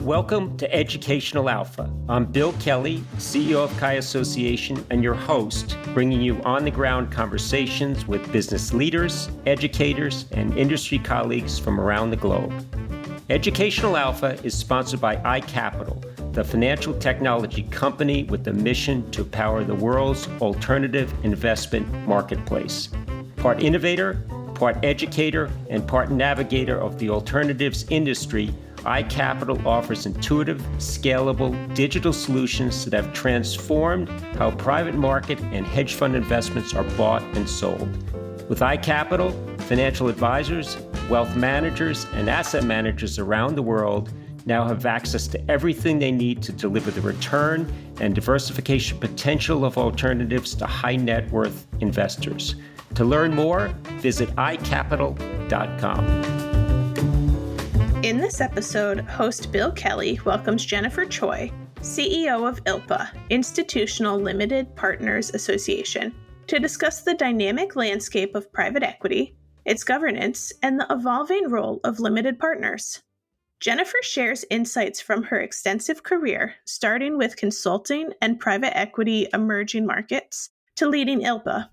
Welcome to Educational Alpha. I'm Bill Kelly, CEO of Chi Association, and your host, bringing you on-the-ground conversations with business leaders, educators, and industry colleagues from around the globe. Educational Alpha is sponsored by iCapital, the financial technology company with the mission to power the world's alternative investment marketplace. Part innovator, part educator, and part navigator of the alternatives industry, iCapital offers intuitive, scalable digital solutions that have transformed how private market and hedge fund investments are bought and sold. With iCapital, financial advisors, wealth managers, and asset managers around the world now have access to everything they need to deliver the return and diversification potential of alternatives to high net worth investors. To learn more, visit iCapital.com. In this episode, host Bill Kelly welcomes Jennifer Choi, CEO of ILPA, Institutional Limited Partners Association, to discuss the dynamic landscape of private equity, its governance, and the evolving role of limited partners. Jennifer shares insights from her extensive career, starting with consulting and private equity emerging markets to leading ILPA.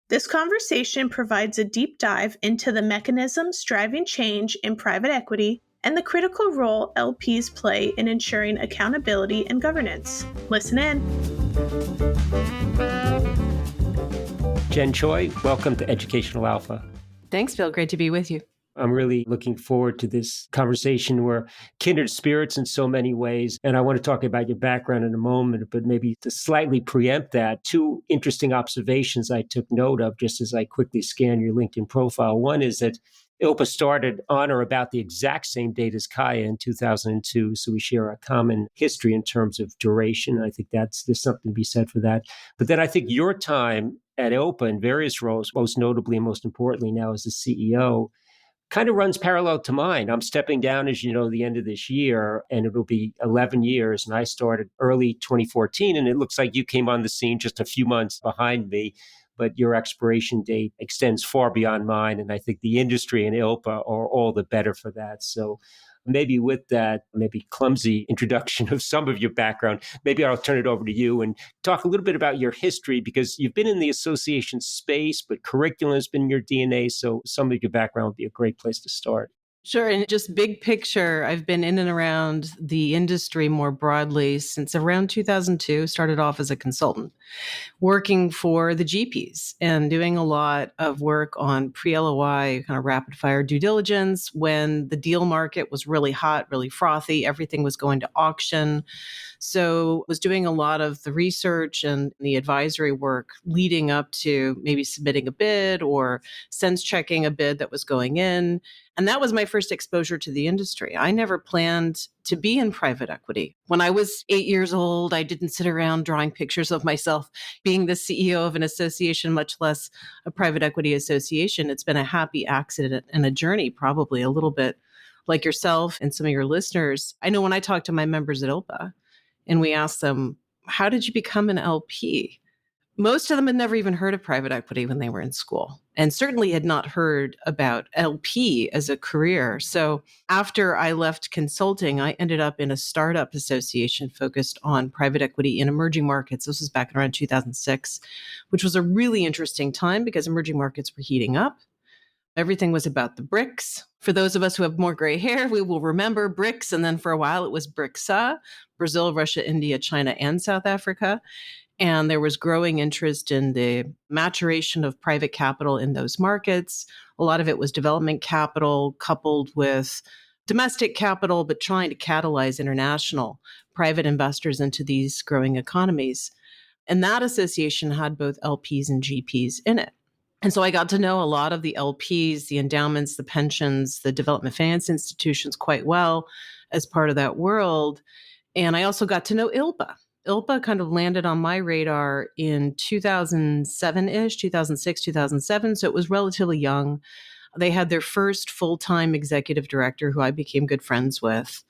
This conversation provides a deep dive into the mechanisms driving change in private equity and the critical role LPs play in ensuring accountability and governance. Listen in. Jen Choi, welcome to Educational Alpha. Thanks, Bill. Great to be with you. I'm really looking forward to this conversation. We're kindred spirits in so many ways. And I want to talk about your background in a moment, but maybe to slightly preempt that, two interesting observations I took note of just as I quickly scanned your LinkedIn profile. One is that ILPA started on or about the exact same date as Kaya in 2002. So we share a common history in terms of duration. And I think there's something to be said for that. But then I think your time at ILPA in various roles, most notably and most importantly now as the CEO, kind of runs parallel to mine. I'm stepping down, as you know, the end of this year, and it'll be 11 years. And I started early 2014, and it looks like you came on the scene just a few months behind me, but your expiration date extends far beyond mine. And I think the industry and ILPA are all the better for that. So maybe with that, maybe clumsy introduction of some of your background, maybe I'll turn it over to you and talk a little bit about your history, because you've been in the association space, but curriculum has been in your DNA. So some of your background would be a great place to start. Sure. And just big picture, I've been in and around the industry more broadly since around 2002, started off as a consultant, working for the GPs and doing a lot of work on pre-LOI, kind of rapid fire due diligence when the deal market was really hot, really frothy, everything was going to auction. So was doing a lot of the research and the advisory work leading up to maybe submitting a bid or sense checking a bid that was going in. And that was my first exposure to the industry. I never planned to be in private equity. When I was 8 years old, I didn't sit around drawing pictures of myself being the CEO of an association, much less a private equity association. It's been a happy accident and a journey, probably a little bit like yourself and some of your listeners. I know when I talk to my members at ILPA and we ask them, how did you become an LP? Most of them had never even heard of private equity when they were in school, and certainly had not heard about LP as a career. So after I left consulting, I ended up in a startup association focused on private equity in emerging markets. This was back around 2006, which was a really interesting time because emerging markets were heating up. Everything was about the BRICS. For those of us who have more gray hair, we will remember BRICS. And then for a while, it was BRICSA, Brazil, Russia, India, China, and South Africa. And there was growing interest in the maturation of private capital in those markets. A lot of it was development capital coupled with domestic capital, but trying to catalyze international private investors into these growing economies. And that association had both LPs and GPs in it. And so I got to know a lot of the LPs, the endowments, the pensions, the development finance institutions quite well as part of that world. And I also got to know ILPA. ILPA kind of landed on my radar in 2007-ish, 2006, 2007. So it was relatively young. They had their first full-time executive director who I became good friends with.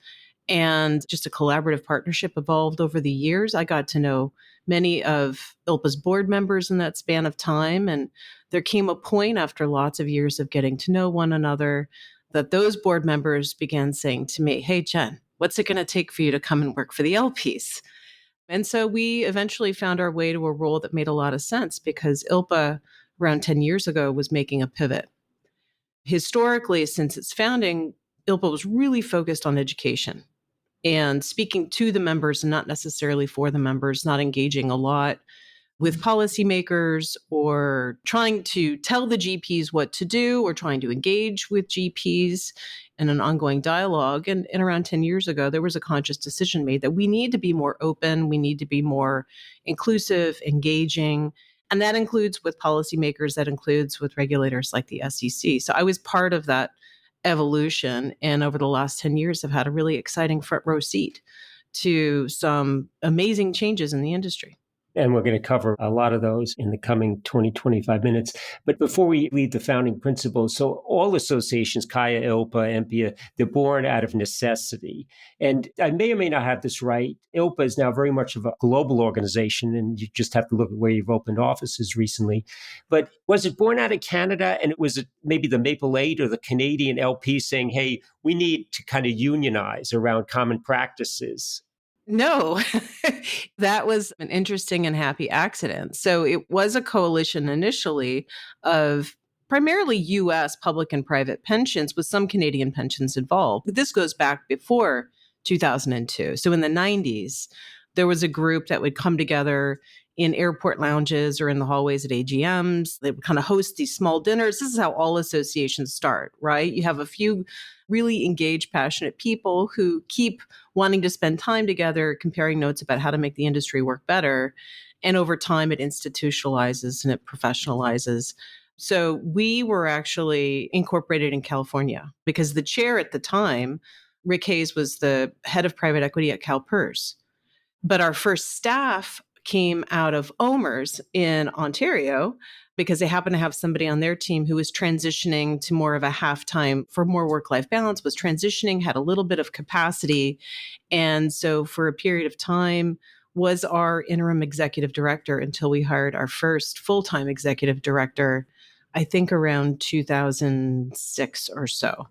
And just a collaborative partnership evolved over the years. I got to know many of ILPA's board members in that span of time. And there came a point after lots of years of getting to know one another that those board members began saying to me, "Hey, Jen, what's it going to take for you to come and work for the LPs?" And so we eventually found our way to a role that made a lot of sense because ILPA around 10 years ago was making a pivot. Historically, since its founding, ILPA was really focused on education and speaking to the members and not necessarily for the members, not engaging a lot with policymakers or trying to tell the GPs what to do or trying to engage with GPs in an ongoing dialogue. And around 10 years ago, there was a conscious decision made that we need to be more open, we need to be more inclusive, engaging. And that includes with policymakers, that includes with regulators like the SEC. So I was part of that evolution. And over the last 10 years, have had a really exciting front row seat to some amazing changes in the industry. And we're going to cover a lot of those in the coming 20, 25 minutes. But before we leave the founding principles, so all associations, Kaya, ILPA, EMPIA, they're born out of necessity. And I may or may not have this right. ILPA is now very much of a global organization, and you just have to look at where you've opened offices recently. But was it born out of Canada? And was it maybe the Maple 8 or the Canadian LP saying, hey, we need to kind of unionize around common practices? No, that was an interesting and happy accident. So it was a coalition initially of primarily US public and private pensions with some Canadian pensions involved. But this goes back before 2002. So in the 90s, there was a group that would come together in airport lounges or in the hallways at AGMs. They would kind of host these small dinners. This is how all associations start, right? You have a few really engaged, passionate people who keep wanting to spend time together, comparing notes about how to make the industry work better. And over time, it institutionalizes and it professionalizes. So we were actually incorporated in California because the chair at the time, Rick Hayes, was the head of private equity at CalPERS. But our first staff came out of OMERS in Ontario because they happened to have somebody on their team who was transitioning to more of a half-time for more work-life balance, was transitioning, had a little bit of capacity. And so for a period of time was our interim executive director until we hired our first full-time executive director, I think around 2006 or so.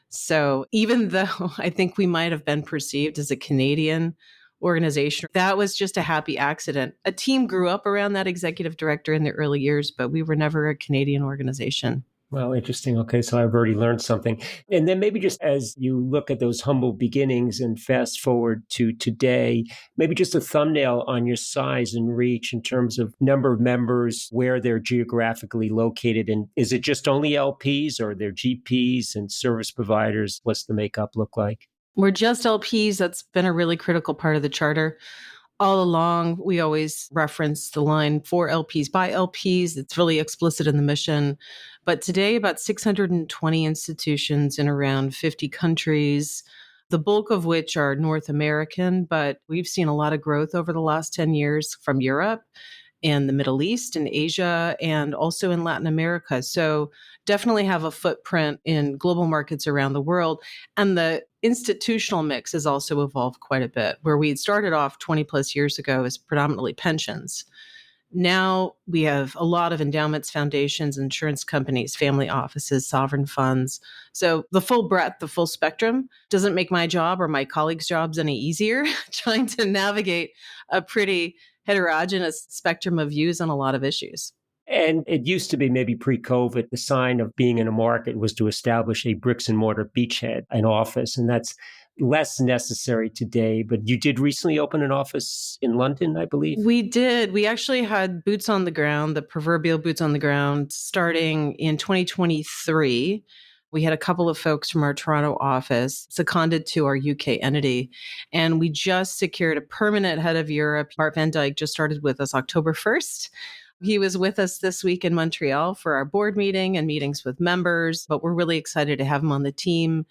So even though I think we might have been perceived as a Canadian organization, that was just a happy accident. A team grew up around that executive director in the early years, but we were never a Canadian organization. Well, interesting. Okay, so I've already learned something. And then maybe just as you look at those humble beginnings and fast forward to today, maybe just a thumbnail on your size and reach in terms of number of members, where they're geographically located. And is it just only LPs or are there GPs and service providers? What's the makeup look like? We're just LPs. That's been a really critical part of the charter. All along, we always reference the line for LPs by LPs. It's really explicit in the mission. But today, about 620 institutions in around 50 countries, the bulk of which are North American, but we've seen a lot of growth over the last 10 years from Europe and the Middle East and Asia and also in Latin America. So definitely have a footprint in global markets around the world. And the institutional mix has also evolved quite a bit, where we had started off 20 plus years ago as predominantly pensions. Now we have a lot of endowments, foundations, insurance companies, family offices, sovereign funds. So the full breadth, the full spectrum doesn't make my job or my colleagues' jobs any easier trying to navigate a pretty heterogeneous spectrum of views on a lot of issues. And it used to be maybe pre-COVID, the sign of being in a market was to establish a bricks and mortar beachhead, an office. And that's less necessary today. But you did recently open an office in London, I believe. We did. We actually had boots on the ground, the proverbial boots on the ground, starting in 2023. We had a couple of folks from our Toronto office seconded to our UK entity, and we just secured a permanent head of Europe. Bart Van Dyke just started with us October 1st. He was with us this week in Montreal for our board meeting and meetings with members, but we're really excited to have him on the team.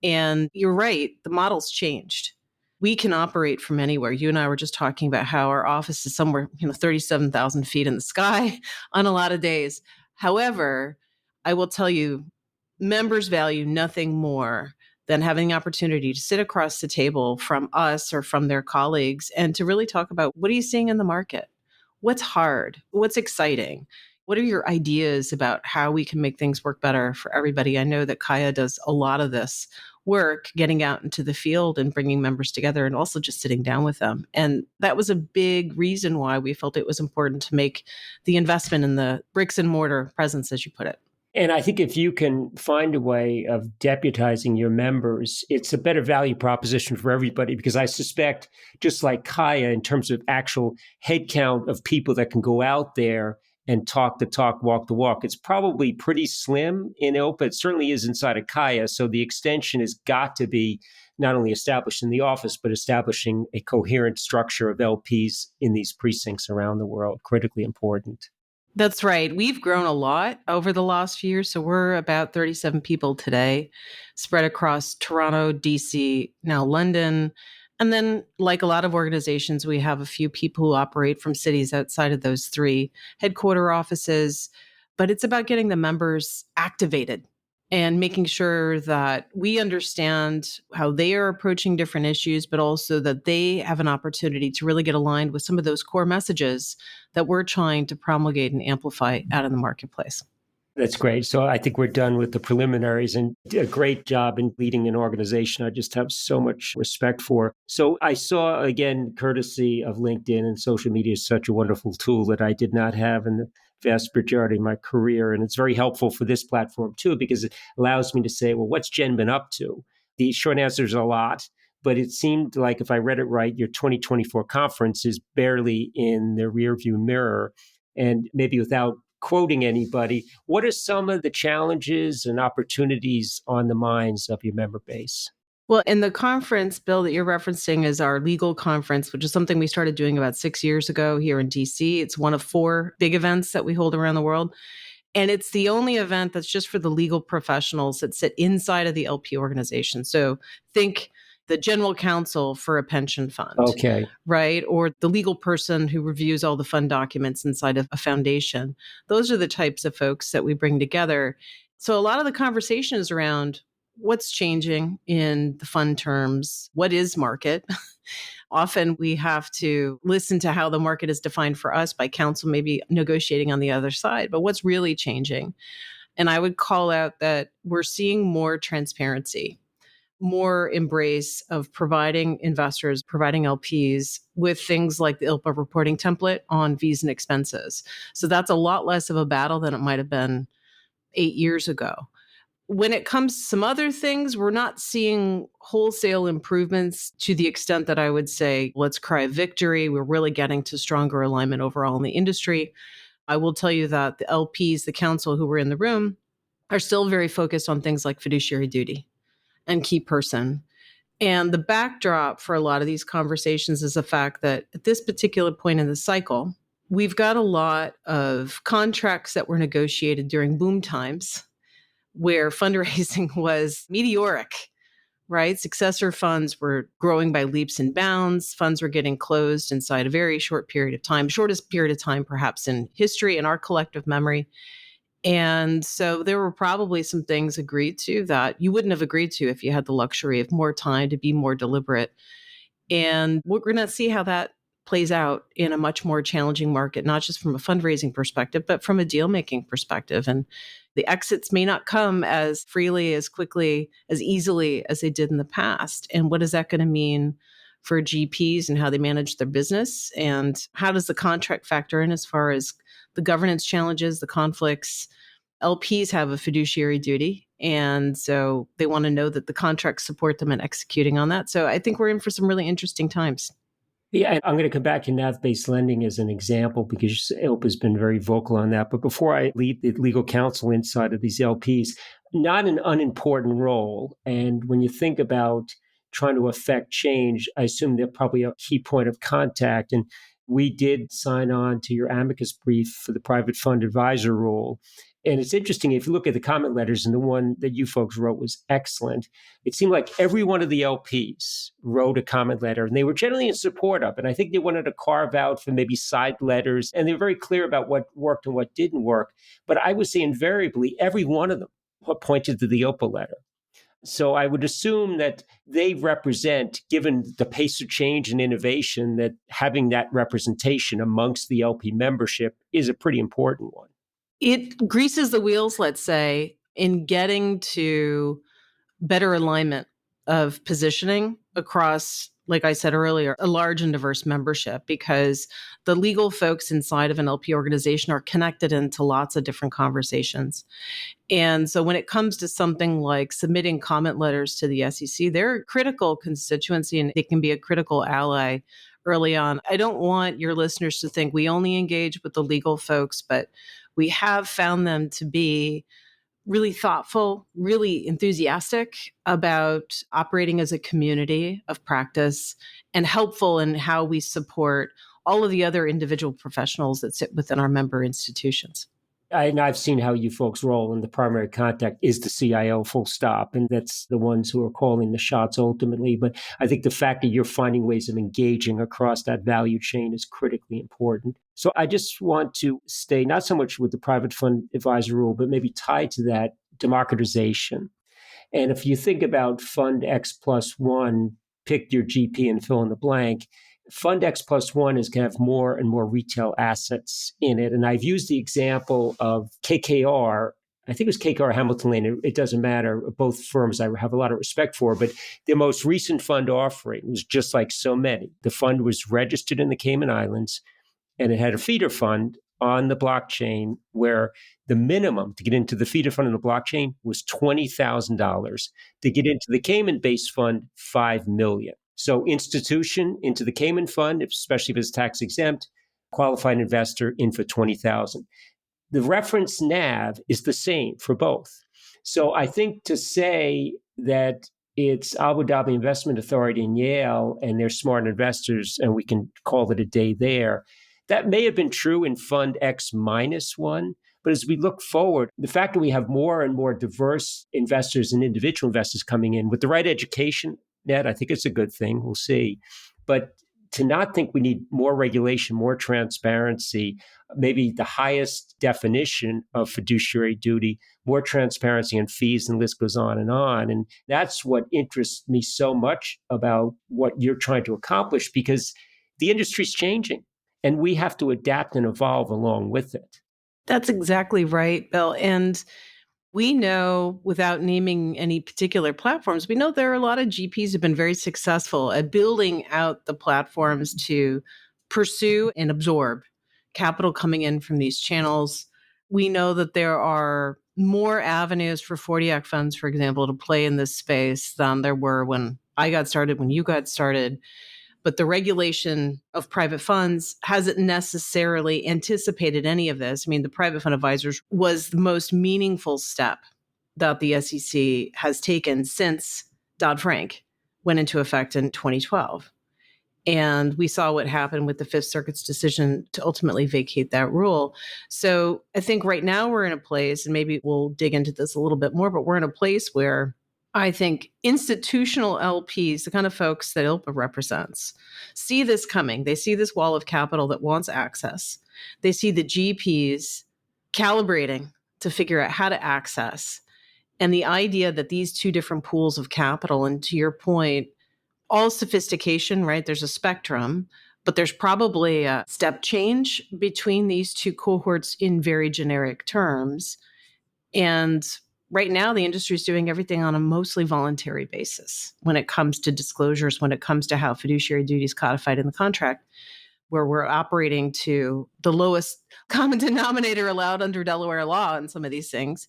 And you're right, the model's changed. We can operate from anywhere. You and I were just talking about how our office is somewhere, 37,000 feet in the sky on a lot of days. However, I will tell you, members value nothing more than having the opportunity to sit across the table from us or from their colleagues and to really talk about what are you seeing in the market? What's hard? What's exciting? What are your ideas about how we can make things work better for everybody? I know that Kaya does a lot of this work, getting out into the field and bringing members together and also just sitting down with them. And that was a big reason why we felt it was important to make the investment in the bricks and mortar presence, as you put it. And I think if you can find a way of deputizing your members, it's a better value proposition for everybody, because I suspect, just like Kaya, in terms of actual headcount of people that can go out there and talk the talk, walk the walk, it's probably pretty slim in ILPA. It certainly is inside of Kaya. So the extension has got to be not only established in the office, but establishing a coherent structure of LPs in these precincts around the world, critically important. That's right. We've grown a lot over the last few years. So we're about 37 people today, spread across Toronto, DC, now London. And then, like a lot of organizations, we have a few people who operate from cities outside of those three headquarter offices. But it's about getting the members activated and making sure that we understand how they are approaching different issues, but also that they have an opportunity to really get aligned with some of those core messages that we're trying to promulgate and amplify out in the marketplace. That's great. So I think we're done with the preliminaries, and did a great job in leading an organization I just have so much respect for. So I saw, again, courtesy of LinkedIn, and social media is such a wonderful tool that I did not have in the vast majority of my career. And it's very helpful for this platform too, because it allows me to say, well, what's Jen been up to? The short answer is a lot. But it seemed like, if I read it right, your 2024 conference is barely in the rearview mirror. And maybe without quoting anybody, what are some of the challenges and opportunities on the minds of your member base? Well, in the conference, Bill, that you're referencing is our legal conference, which is something we started doing about 6 years ago here in DC. It's one of 4 big events that we hold around the world. And it's the only event that's just for the legal professionals that sit inside of the LP organization. So think the general counsel for a pension fund, Okay. right? Or the legal person who reviews all the fund documents inside of a foundation. Those are the types of folks that we bring together. So a lot of the conversation is around what's changing in the fund terms, what is market? Often we have to listen to how the market is defined for us by counsel, maybe negotiating on the other side, but what's really changing? And I would call out that we're seeing more transparency, more embrace of providing investors, providing LPs with things like the ILPA reporting template on fees and expenses. So that's a lot less of a battle than it might have been 8 years ago. When it comes to some other things, we're not seeing wholesale improvements to the extent that I would say, let's cry victory. We're really getting to stronger alignment overall in the industry. I will tell you that the LPs, the council who were in the room, are still very focused on things like fiduciary duty and key person. And the backdrop for a lot of these conversations is the fact that at this particular point in the cycle, we've got a lot of contracts that were negotiated during boom times where fundraising was meteoric, right? Successor funds were growing by leaps and bounds. Funds were getting closed inside a very short period of time, shortest period of time perhaps in history, in our collective memory. And so there were probably some things agreed to that you wouldn't have agreed to if you had the luxury of more time to be more deliberate. And we're going to see how that plays out in a much more challenging market, not just from a fundraising perspective, but from a deal making perspective. And the exits may not come as freely, as quickly, as easily as they did in the past. And what is that going to mean for GPs and how they manage their business? And how does the contract factor in as far as the governance challenges, the conflicts? LPs have a fiduciary duty. And so they want to know that the contracts support them in executing on that. So I think we're in for some really interesting times. Yeah, I'm going to come back to NAV-based lending as an example, because ILPA has been very vocal on that. But before I lead the legal counsel inside of these LPs, not an unimportant role. And when you think about trying to affect change, I assume they're probably a key point of contact. And we did sign on to your amicus brief for the private fund advisor rule. And it's interesting, if you look at the comment letters, and the one that you folks wrote was excellent, it seemed like every one of the LPs wrote a comment letter, and they were generally in support of it. And I think they wanted to carve out for maybe side letters, and they were very clear about what worked and what didn't work. But I would say invariably, every one of them pointed to the ILPA letter. So I would assume that they represent, given the pace of change and innovation, that having that representation amongst the LP membership is a pretty important one. It greases the wheels, let's say, in getting to better alignment of positioning across, like I said earlier, a large and diverse membership, because the legal folks inside of an LP organization are connected into lots of different conversations. And so when it comes to something like submitting comment letters to the SEC, they're a critical constituency and they can be a critical ally early on. I don't want your listeners to think we only engage with the legal folks, but we have found them to be really thoughtful, really enthusiastic about operating as a community of practice and helpful in how we support all of the other individual professionals that sit within our member institutions. And I've seen how you folks roll, and the primary contact is the CIO, full stop. And that's the ones who are calling the shots ultimately. But I think the fact that you're finding ways of engaging across that value chain is critically important. So I just want to stay not so much with the private fund advisor rule, but maybe tied to that democratization. And if you think about Fund X plus one, pick your GP and fill in the blank. Fund X plus one is going to have more and more retail assets in it. And I've used the example of KKR. I think it was KKR Hamilton Lane. It doesn't matter. Both firms I have a lot of respect for, but the most recent fund offering was just like so many. The fund was registered in the Cayman Islands, and it had a feeder fund on the blockchain where the minimum to get into the feeder fund on the blockchain was $20,000. To get into the Cayman-based fund, $5 million. So institution into the Cayman fund, especially if it's tax exempt, qualified investor in for 20,000. The reference NAV is the same for both. So I think to say that it's Abu Dhabi Investment Authority and Yale and they're smart investors and we can call it a day there, that may have been true in Fund X minus one. But as we look forward, the fact that we have more and more diverse investors and individual investors coming in with the right education, Ned, I think it's a good thing. We'll see. But to not think we need more regulation, more transparency, maybe the highest definition of fiduciary duty, more transparency on fees, and the list goes on. And that's what interests me so much about what you're trying to accomplish, because the industry's changing and we have to adapt and evolve along with it. That's exactly right, Bill. And we know, without naming any particular platforms, we know there are a lot of GPs who've been very successful at building out the platforms to pursue and absorb capital coming in from these channels. We know that there are more avenues for 40 Act funds, for example, to play in this space than there were when I got started, when you got started. But the regulation of private funds hasn't necessarily anticipated any of this. I mean, the private fund advisors was the most meaningful step that the SEC has taken since Dodd-Frank went into effect in 2012. And we saw what happened with the Fifth Circuit's decision to ultimately vacate that rule. So I think right now we're in a place, and maybe we'll dig into this a little bit more, but we're in a place where I think institutional LPs, the kind of folks that ILPA represents, see this coming. They see this wall of capital that wants access. They see the GPs calibrating to figure out how to access. And the idea that these two different pools of capital, and to your point, all sophistication, right? There's a spectrum, but there's probably a step change between these two cohorts in very generic terms. And right now, the industry is doing everything on a mostly voluntary basis when it comes to disclosures, when it comes to how fiduciary duty is codified in the contract, where we're operating to the lowest common denominator allowed under Delaware law in some of these things.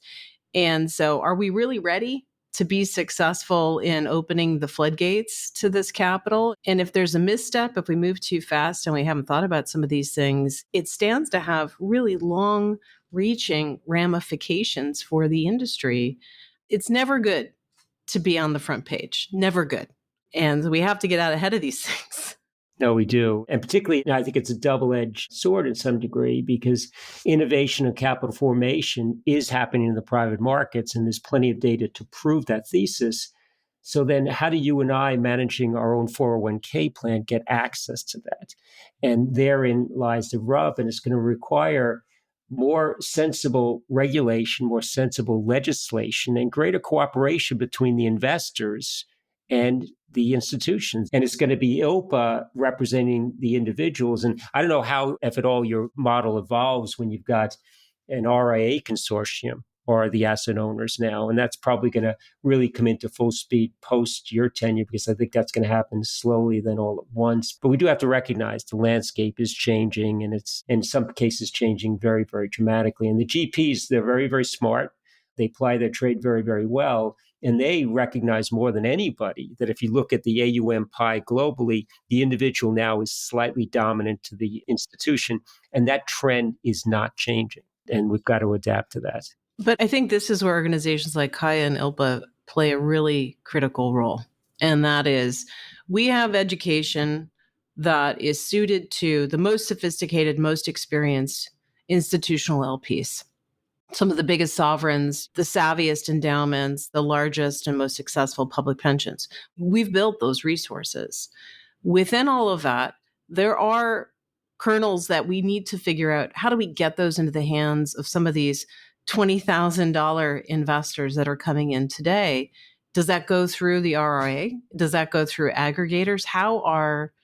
And so are we really ready to be successful in opening the floodgates to this capital? And if there's a misstep, if we move too fast and we haven't thought about some of these things, it stands to have really long-reaching ramifications for the industry. It's never good to be on the front page, never good. And we have to get out ahead of these things. No, we do. And particularly, I think it's a double-edged sword in some degree, because innovation and capital formation is happening in the private markets, and there's plenty of data to prove that thesis. So then how do you and I, managing our own 401k plan, get access to that? And therein lies the rub, and it's going to require more sensible regulation, more sensible legislation, and greater cooperation between the investors and the institutions. And it's going to be ILPA representing the individuals. And I don't know how, if at all, your model evolves when you've got an RIA consortium or the asset owners now. And that's probably going to really come into full speed post your tenure, because I think that's going to happen slowly then all at once. But we do have to recognize the landscape is changing, and it's in some cases changing very, very dramatically. And the GPs, they're very, very smart. They ply their trade very, very well. And they recognize more than anybody that if you look at the AUM pie globally, the individual now is slightly dominant to the institution. And that trend is not changing. And we've got to adapt to that. But I think this is where organizations like Kaya and ILPA play a really critical role. And that is, we have education that is suited to the most sophisticated, most experienced institutional LPs. Some of the biggest sovereigns, the savviest endowments, the largest and most successful public pensions. We've built those resources. Within all of that, there are kernels that we need to figure out, how do we get those into the hands of some of these $20,000 investors that are coming in today? Does that go through the RIA? Does that go through aggregators? How are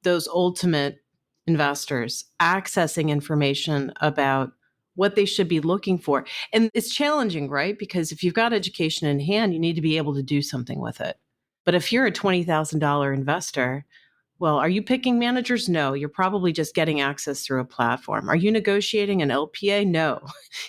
those ultimate investors accessing information about what they should be looking for? And it's challenging, right? Because if you've got education in hand, you need to be able to do something with it. But if you're a $20,000 investor, well, are you picking managers? No, you're probably just getting access through a platform. Are you negotiating an LPA? No,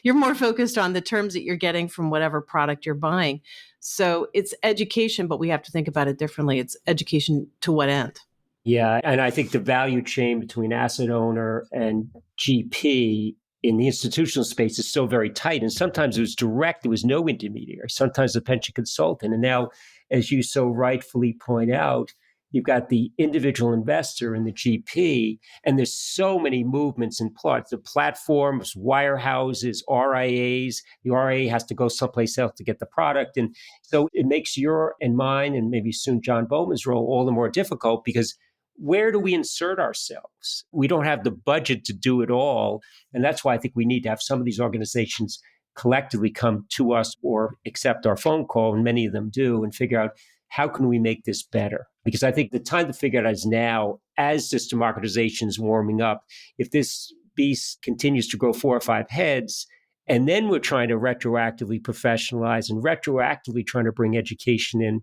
you're more focused on the terms that you're getting from whatever product you're buying. So it's education, but we have to think about it differently. It's education to what end? Yeah. And I think the value chain between asset owner and GP in the institutional space is so very tight. And sometimes it was direct, there was no intermediary, sometimes the pension consultant. And now, as you so rightfully point out, you've got the individual investor and the GP, and there's so many movements and plots. The platforms, wirehouses, RIAs. The RIA has to go someplace else to get the product. And so it makes your and mine, and maybe soon John Bowman's role, all the more difficult, because where do we insert ourselves? We don't have the budget to do it all. And that's why I think we need to have some of these organizations collectively come to us or accept our phone call, and many of them do, and figure out, how can we make this better? Because I think the time to figure it out is now, as this democratization is warming up. If this beast continues to grow 4 or 5 heads, and then we're trying to retroactively professionalize and retroactively trying to bring education in,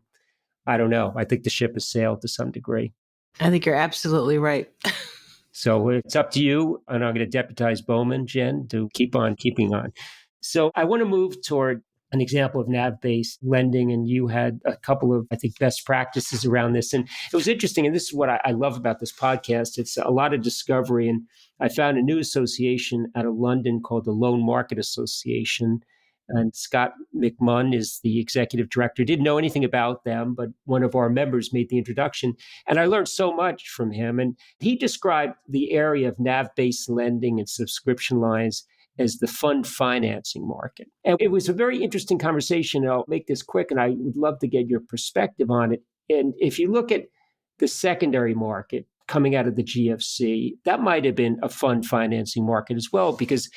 I don't know. I think the ship has sailed to some degree. I think you're absolutely right. So it's up to you. And I'm going to deputize Bowman, Jen, to keep on keeping on. So I want to move toward an example of NAV-based lending. And you had a couple of, I think, best practices around this. And it was interesting. And this is what I love about this podcast. It's a lot of discovery. And I found a new association out of London called the Loan Market Association. And Scott McMunn is the executive director. Didn't know anything about them, but one of our members made the introduction. And I learned so much from him. And he described the area of NAV-based lending and subscription lines as the fund financing market. And it was a very interesting conversation. I'll make this quick, and I would love to get your perspective on it. And if you look at the secondary market coming out of the GFC, that might have been a fund financing market as well, because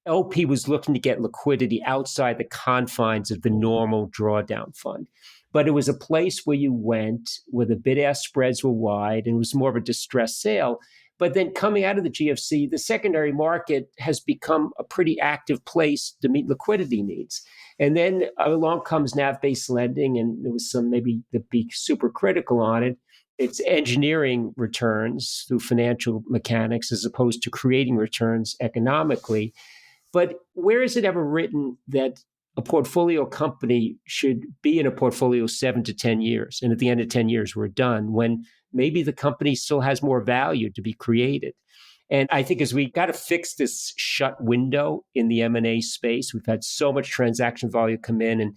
LP was looking to get liquidity outside the confines of the normal drawdown fund. But it was a place where you went where the bid-ask spreads were wide, and it was more of a distressed sale. But then coming out of the GFC, the secondary market has become a pretty active place to meet liquidity needs. And then along comes NAV-based lending, and there was some maybe to be super critical on it. It's engineering returns through financial mechanics as opposed to creating returns economically. But where is it ever written that a portfolio company should be in a portfolio 7 to 10 years? And at the end of 10 years, we're done, when maybe the company still has more value to be created. And I think as we got to fix this shut window in the M&A space, we've had so much transaction volume come in. And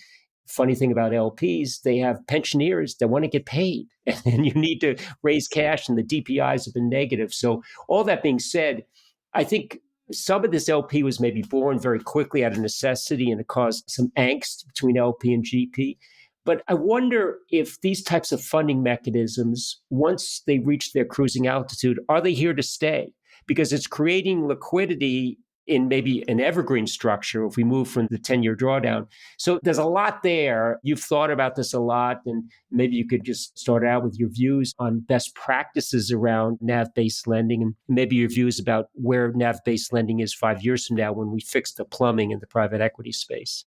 funny thing about LPs, they have pensioners that want to get paid. And you need to raise cash, and the DPIs have been negative. So all that being said, I think some of this LP was maybe born very quickly out of necessity, and it caused some angst between LP and GP. But I wonder if these types of funding mechanisms, once they reach their cruising altitude, are they here to stay? Because it's creating liquidity in maybe an evergreen structure if we move from the 10-year drawdown. So there's a lot there. You've thought about this a lot, and maybe you could just start out with your views on best practices around NAV-based lending, and maybe your views about where NAV-based lending is 5 years from now when we fix the plumbing in the private equity space.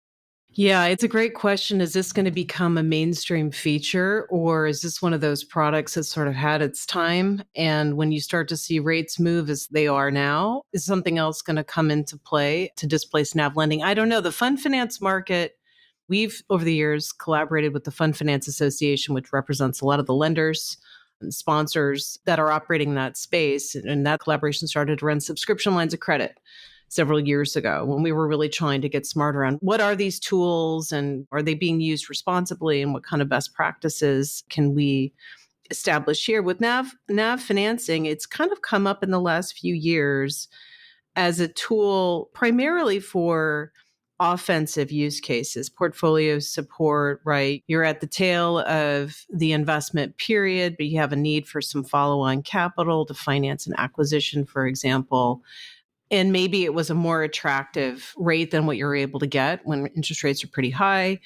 Yeah, it's a great question. Is this going to become a mainstream feature, or is this one of those products that sort of had its time? And when you start to see rates move as they are now, is something else going to come into play to displace NAV lending? I don't know. The fund finance market, we've over the years collaborated with the Fund Finance Association, which represents a lot of the lenders and sponsors that are operating in that space. And that collaboration started to run subscription lines of credit several years ago when we were really trying to get smart around what are these tools and are they being used responsibly and what kind of best practices can we establish here. With NAV financing, it's kind of come up in the last few years as a tool primarily for offensive use cases, portfolio support, right? You're at the tail of the investment period, but you have a need for some follow-on capital to finance an acquisition, for example. And maybe it was a more attractive rate than what you're able to get when interest rates are pretty high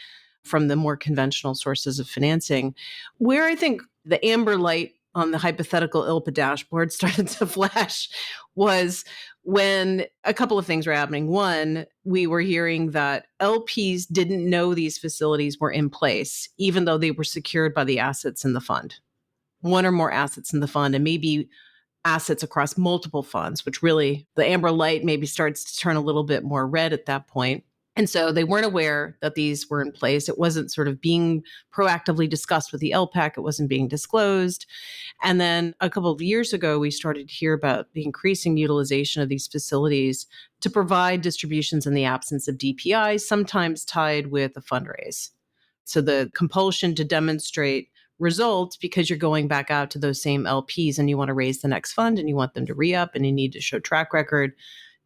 from the more conventional sources of financing. Where I think the amber light on the hypothetical ILPA dashboard started to flash was when a couple of things were happening. One, we were hearing that LPs didn't know these facilities were in place, even though they were secured by the assets in the fund, one or more assets in the fund, and maybe assets across multiple funds, which really the amber light maybe starts to turn a little bit more red at that point. And so they weren't aware that these were in place. It wasn't sort of being proactively discussed with the LPAC. It wasn't being disclosed. And then a couple of years ago, we started to hear about the increasing utilization of these facilities to provide distributions in the absence of DPI, sometimes tied with a fundraise. So the compulsion to demonstrate results because you're going back out to those same LPs and you want to raise the next fund and you want them to re-up and you need to show track record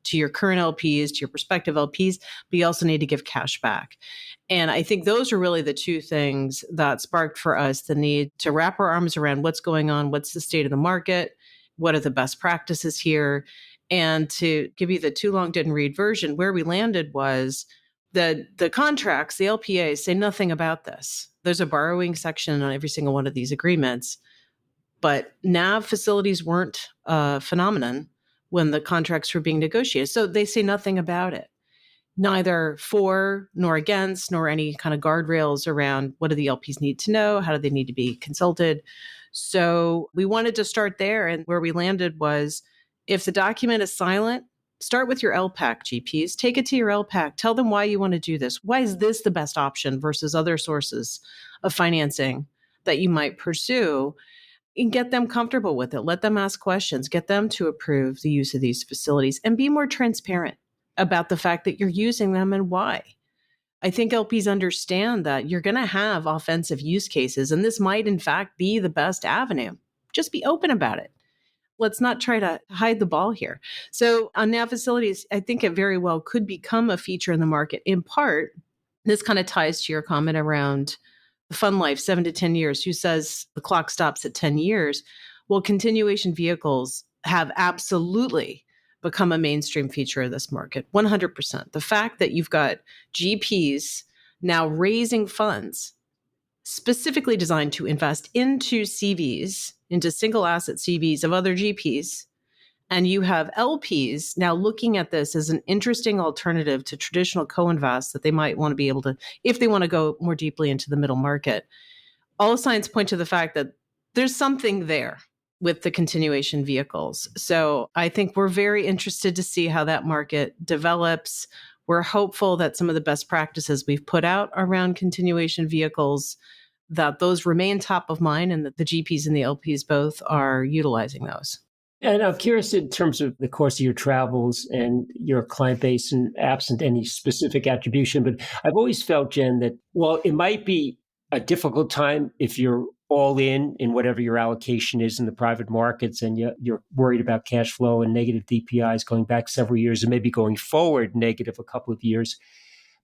to your current LPs, to your prospective LPs, but you also need to give cash back. And I think those are really the two things that sparked for us the need to wrap our arms around what's going on, what's the state of the market, what are the best practices here. And to give you the too long didn't read version, where we landed was the contracts, the LPAs say nothing about this. There's a borrowing section on every single one of these agreements, but NAV facilities weren't a phenomenon when the contracts were being negotiated. So they say nothing about it, neither for nor against, nor any kind of guardrails around what do the LPs need to know, how do they need to be consulted. So we wanted to start there, and where we landed was if the document is silent, start with your LPAC GPs, take it to your LPAC, tell them why you want to do this. Why is this the best option versus other sources of financing that you might pursue? And get them comfortable with it. Let them ask questions, get them to approve the use of these facilities, and be more transparent about the fact that you're using them and why. I think LPs understand that you're going to have offensive use cases, and this might in fact be the best avenue. Just be open about it. Let's not try to hide the ball here. So on NAV facilities, I think it very well could become a feature in the market. In part, this kind of ties to your comment around the fund life, 7 to 10 years. Who says the clock stops at 10 years? Well, continuation vehicles have absolutely become a mainstream feature of this market, 100%. The fact that you've got GPs now raising funds specifically designed to invest into CVs, into single asset CVs of other GPs. And you have LPs now looking at this as an interesting alternative to traditional co-invest that they might want to be able to, if they want to go more deeply into the middle market. All signs point to the fact that there's something there with the continuation vehicles. So I think we're very interested to see how that market develops. We're hopeful that some of the best practices we've put out around continuation vehicles, that those remain top of mind and that the GPs and the LPs both are utilizing those. And I'm curious in terms of the course of your travels and your client base, and absent any specific attribution, but I've always felt, Jen, that while it might be a difficult time if you're all in whatever your allocation is in the private markets and you're worried about cash flow and negative DPIs going back several years and maybe going forward negative a couple of years.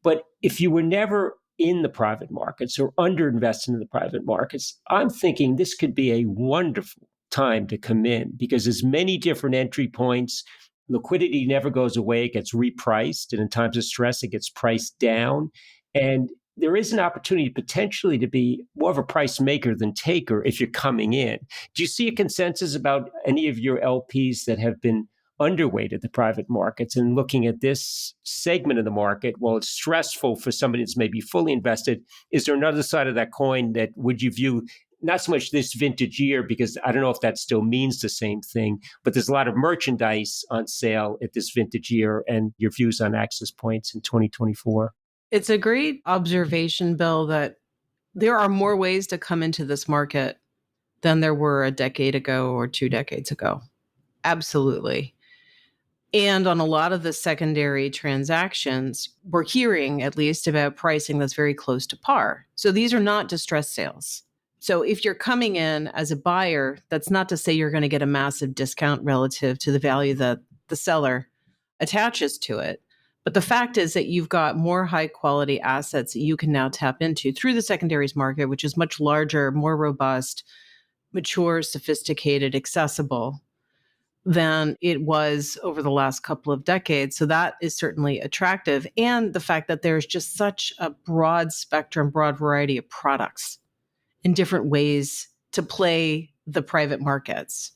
But if you were never in the private markets or underinvested in the private markets, I'm thinking this could be a wonderful time to come in because there's many different entry points. liquidity never goes away. It gets repriced. And in times of stress, it gets priced down. And there is an opportunity potentially to be more of a price maker than taker if you're coming in. Do you see a consensus about any of your LPs that have been underweight at the private markets and looking at this segment of the market? While it's stressful for somebody that's maybe fully invested, is there another side of that coin that would you view not so much this vintage year, because I don't know if that still means the same thing, but there's a lot of merchandise on sale at this vintage year, and your views on access points in 2024? It's a great observation, Bill, that there are more ways to come into this market than there were a decade ago or 2 decades ago. Absolutely. And on a lot of the secondary transactions, we're hearing at least about pricing that's very close to par. So these are not distressed sales. So if you're coming in as a buyer, that's not to say you're going to get a massive discount relative to the value that the seller attaches to it. But the fact is that you've got more high quality assets that you can now tap into through the secondaries market, which is much larger, more robust, mature, sophisticated, accessible than it was over the last couple of decades. So that is certainly attractive. And the fact that there's just such a broad spectrum, broad variety of products in different ways to play the private markets.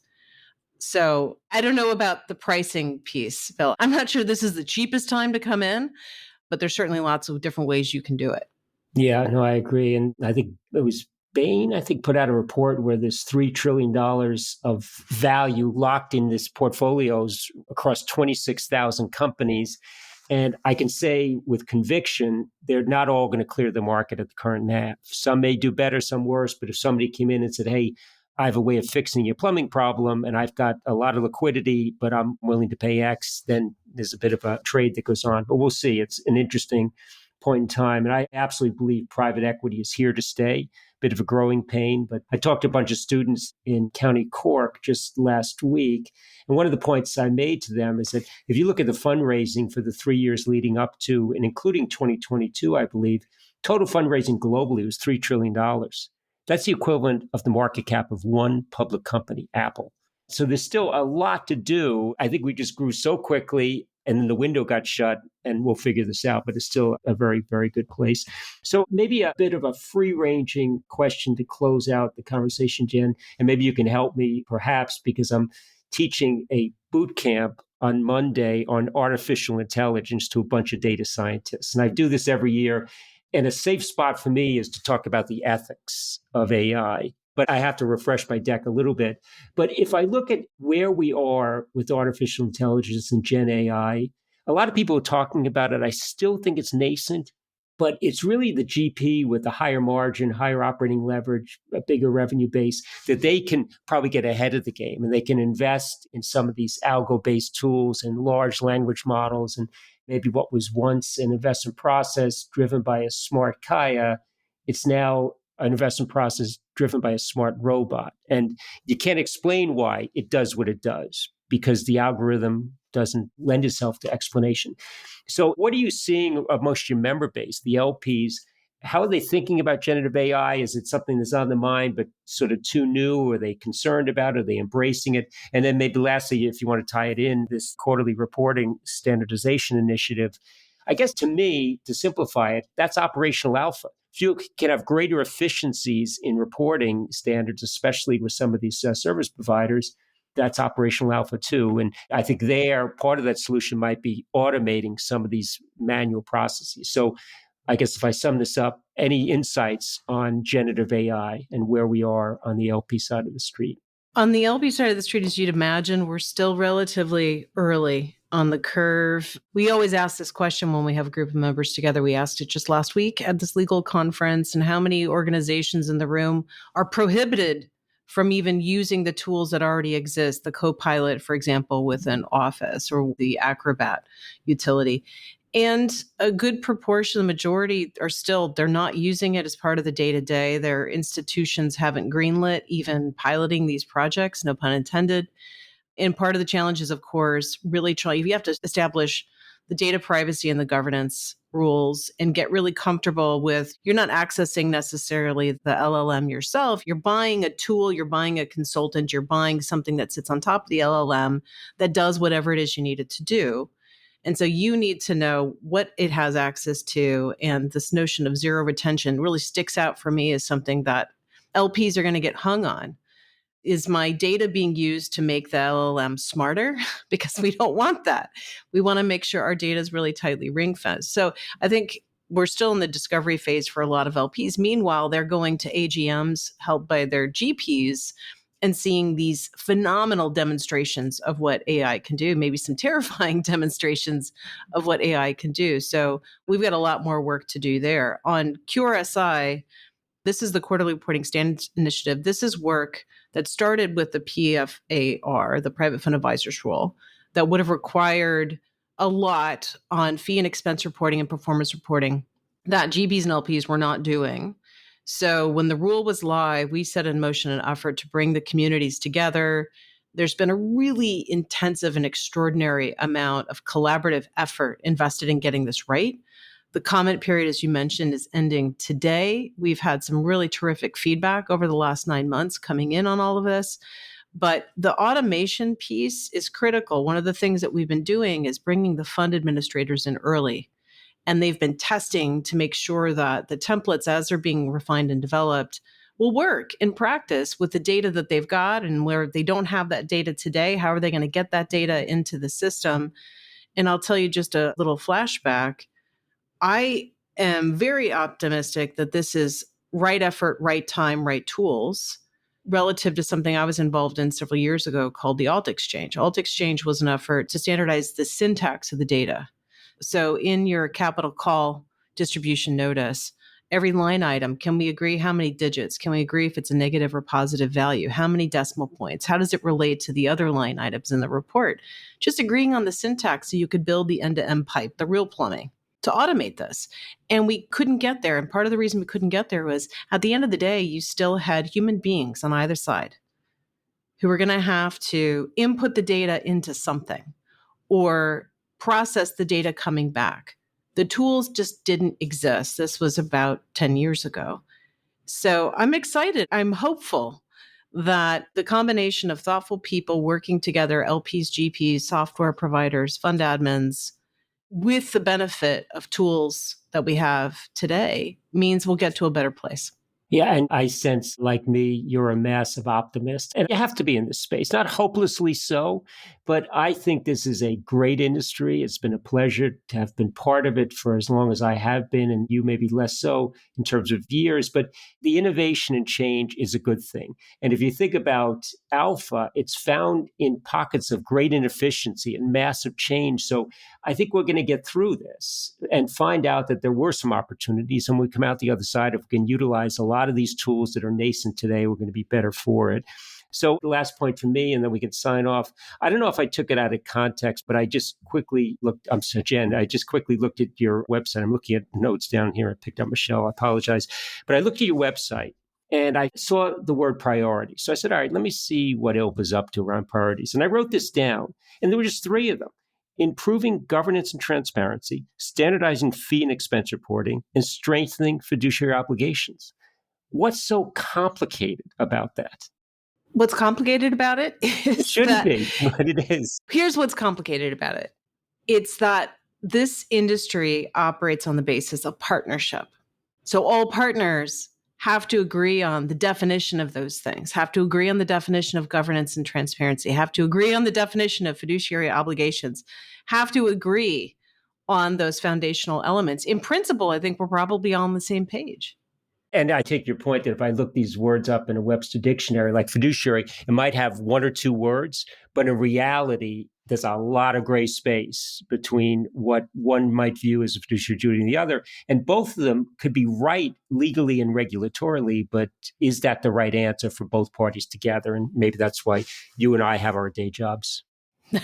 So I don't know about the pricing piece, Bill. I'm not sure this is the cheapest time to come in, but there's certainly lots of different ways you can do it. Yeah, no, I agree. And I think it was Bain, put out a report where there's $3 trillion of value locked in this portfolios across 26,000 companies. And I can say with conviction, they're not all going to clear the market at the current NAV. Some may do better, some worse. But if somebody came in and said, hey, I have a way of fixing your plumbing problem and I've got a lot of liquidity, but I'm willing to pay X, then there's a bit of a trade that goes on. But we'll see. It's an interesting point in time. And I absolutely believe private equity is here to stay. Bit of a growing pain. But I talked to a bunch of students in County Cork just last week. And one of the points I made to them is that if you look at the fundraising for the 3 years leading up to and including 2022, I believe, total fundraising globally was $3 trillion. That's the equivalent of the market cap of one public company, Apple. So there's still a lot to do. I think we just grew so quickly and then the window got shut, and we'll figure this out, but it's still a very, very good place. So maybe a bit of a free-ranging question to close out the conversation, Jen, and maybe you can help me perhaps because I'm teaching a boot camp on Monday on artificial intelligence to a bunch of data scientists. And I do this every year. And a safe spot for me is to talk about the ethics of AI. But I have to refresh my deck a little bit. But if I look at where we are with artificial intelligence and Gen AI, a lot of people are talking about it. I still think it's nascent, but it's really the GP with the higher margin, higher operating leverage, a bigger revenue base, that they can probably get ahead of the game and they can invest in some of these algo-based tools and large language models. And maybe what was once an investment process driven by a smart Kaya, it's now an investment process driven by a smart robot. And you can't explain why it does what it does because the algorithm doesn't lend itself to explanation. So what are you seeing amongst your member base, the LPs? How are they thinking about generative AI? Is it something that's on the mind, but sort of too new? Are they concerned about it? Are they embracing it? And then maybe lastly, if you want to tie it in, this quarterly reporting standardization initiative, I guess to me, to simplify it, that's operational alpha. If you can have greater efficiencies in reporting standards, especially with some of these service providers, that's operational alpha too. And I think part of that solution might be automating some of these manual processes. So I guess if I sum this up, any insights on generative AI and where we are on the LP side of the street? On the LP side of the street, as you'd imagine, we're still relatively early on the curve. We always ask this question when we have a group of members together. We asked it just last week at this legal conference, and how many organizations in the room are prohibited from even using the tools that already exist, the Copilot, for example, within Office or the Acrobat utility. And a good proportion, the majority they're not using it as part of the day-to-day. Their institutions haven't greenlit even piloting these projects, no pun intended. And part of the challenge is, of course, really you have to establish the data privacy and the governance rules and get really comfortable with you're not accessing necessarily the LLM yourself. You're buying a tool, you're buying a consultant, you're buying something that sits on top of the LLM that does whatever it is you need it to do. And so you need to know what it has access to. And this notion of zero retention really sticks out for me as something that LPs are going to get hung on. Is my data being used to make the LLM smarter? Because we don't want that. We want to make sure our data is really tightly ring fenced. So I think we're still in the discovery phase for a lot of LPs. Meanwhile, they're going to AGMs held by their GPs and seeing these phenomenal demonstrations of what AI can do, maybe some terrifying demonstrations of what AI can do. So we've got a lot more work to do there. On QRSI, this is the Quarterly Reporting Standards Initiative. This is work that started with the PFAR, the Private Fund Advisors Rule, that would have required a lot on fee and expense reporting and performance reporting that GPs and LPs were not doing. So when the rule was live, we set in motion an effort to bring the communities together. There's been a really intensive and extraordinary amount of collaborative effort invested in getting this right. The comment period, as you mentioned, is ending today. We've had some really terrific feedback over the last 9 months coming in on all of this. But the automation piece is critical. One of the things that we've been doing is bringing the fund administrators in early. And they've been testing to make sure that the templates, as they're being refined and developed, will work in practice with the data that they've got. And where they don't have that data today, how are they going to get that data into the system? And I'll tell you just a little flashback. I am very optimistic that this is right effort, right time, right tools relative to something I was involved in several years ago called the Alt Exchange. Alt Exchange was an effort to standardize the syntax of the data. So in your capital call distribution notice, every line item, can we agree how many digits? Can we agree if it's a negative or positive value? How many decimal points? How does it relate to the other line items in the report? Just agreeing on the syntax so you could build the end-to-end pipe, the real plumbing, to automate this. And we couldn't get there. And part of the reason we couldn't get there was at the end of the day, you still had human beings on either side who were going to have to input the data into something or process the data coming back. The tools just didn't exist. This was about 10 years ago. So I'm excited. I'm hopeful that the combination of thoughtful people working together, LPs, GPs, software providers, fund admins, with the benefit of tools that we have today means we'll get to a better place. Yeah, and I sense, like me, you're a massive optimist. And you have to be in this space, not hopelessly so, but I think this is a great industry. It's been a pleasure to have been part of it for as long as I have been, and you maybe less so in terms of years. But the innovation and change is a good thing. And if you think about alpha, it's found in pockets of great inefficiency and massive change. So I think we're going to get through this and find out that there were some opportunities. And when we come out the other side, if we can utilize a lot of these tools that are nascent today, we're going to be better for it. So the last point from me, and then we can sign off. I don't know if I took it out of context, but I just quickly looked. I'm sorry, Jen. I just quickly looked at your website. I'm looking at notes down here. I picked up Michelle. I apologize. But I looked at your website and I saw the word priority. So I said, all right, let me see what ILPA's up to around priorities. And I wrote this down. And there were just 3 of them: improving governance and transparency, standardizing fee and expense reporting, and strengthening fiduciary obligations. What's so complicated about that? What's complicated about it is It shouldn't be, but it is. Here's what's complicated about it. It's that this industry operates on the basis of partnership. So all partners have to agree on the definition of those things, have to agree on the definition of governance and transparency, have to agree on the definition of fiduciary obligations, have to agree on those foundational elements. In principle, I think we're probably all on the same page. And I take your point that if I look these words up in a Webster dictionary, like fiduciary, it might have 1 or 2 words, but in reality, there's a lot of gray space between what one might view as a fiduciary duty and the other. And both of them could be right legally and regulatorily, but is that the right answer for both parties together? And maybe that's why you and I have our day jobs.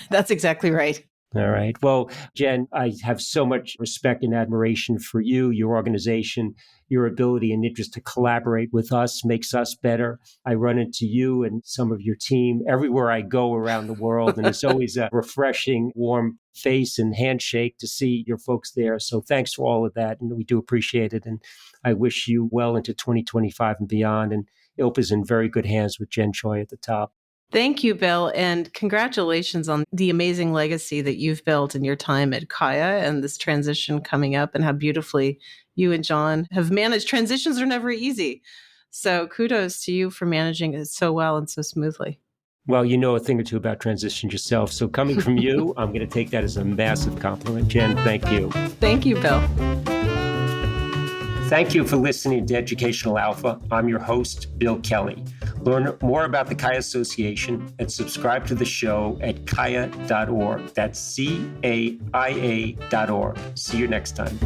That's exactly right. All right. Well, Jen, I have so much respect and admiration for you, your organization, your ability and interest to collaborate with us makes us better. I run into you and some of your team everywhere I go around the world, and it's always a refreshing, warm face and handshake to see your folks there. So thanks for all of that, and we do appreciate it. And I wish you well into 2025 and beyond. And ILPA's in very good hands with Jen Choi at the top. Thank you, Bill, and congratulations on the amazing legacy that you've built in your time at Kaya and this transition coming up, and how beautifully you and John have managed. Transitions are never easy. So kudos to you for managing it so well and so smoothly. Well, you know a thing or two about transitions yourself. So coming from you, I'm going to take that as a massive compliment. Jen, thank you. Thank you, Bill. Thank you for listening to Educational Alpha. I'm your host, Bill Kelly. Learn more about the Kaya Association and subscribe to the show at kaya.org. That's CAIA.org. See you next time.